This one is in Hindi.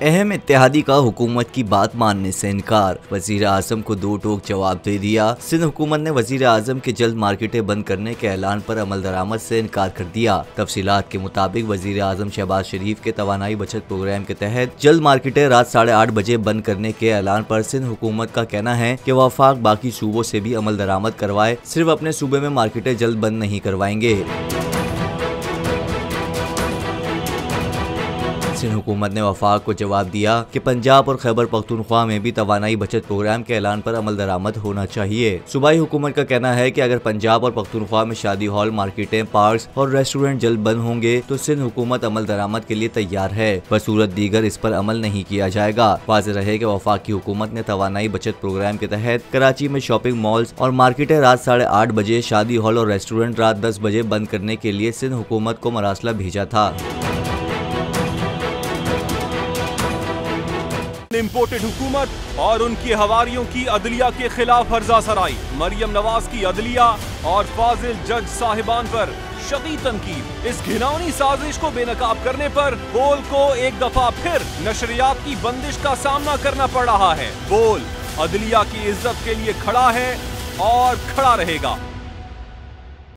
अहम इत्तेहादी का हुकूमत की बात मानने से इनकार। वजीर आजम को दो टोक जवाब दे दिया। सिंध हुकूमत ने वजीर आजम के जल्द मार्केटें बंद करने के ऐलान पर अमल दरामद से इनकार कर दिया। तफसीलात के मुताबिक वजीर आजम शहबाज शरीफ के तवानाई बचत प्रोग्राम के तहत जल्द मार्केटें रात 8:30 बजे बंद करने के ऐलान पर सिंध हुकूमत का कहना है कि वफाक बाकी सूबों से भी अमल दरामद करवाए, सिर्फ अपने सूबे में मार्केटें जल्द बंद नहीं करवाएंगे। सिंध हुकूमत ने वफाक को जवाब दिया कि पंजाब और खैबर पख्तूनख्वा में भी तवानाई बचत प्रोग्राम के ऐलान पर अमल दरामद होना चाहिए। सूबाई हुकूमत का कहना है कि अगर पंजाब और पख्तूनख्वा में शादी हॉल, मार्केटें, पार्क्स और रेस्टोरेंट जल्द बंद होंगे तो सिंध हुकूमत अमल दरामद के लिए तैयार है। बसूरत दीगर इस पर अमल नहीं किया जाएगा। वाज़ेह रहे कि वफाकी हुकूमत ने तवानाई बचत प्रोग्राम के तहत कराची में शॉपिंग मॉल्स और मार्केटें रात 8:30 बजे, शादी हॉल और रेस्टोरेंट रात 10 बजे बंद करने के लिए सिंध हुकूमत को मरासला भेजा था। इम्पोर्टेड हुकूमत और उनकी हवारियों की अदलिया के खिलाफ हर्जा सराई। मरियम नवाज की अदलिया और फाजिल जज साहिबान पर शदीद तनकीद। इस घिनौनी साजिश को बेनकाब करने पर बोल को एक दफा फिर नशरियात की बंदिश का सामना करना पड़ रहा है। बोल अदलिया की इज्जत के लिए खड़ा है और खड़ा रहेगा।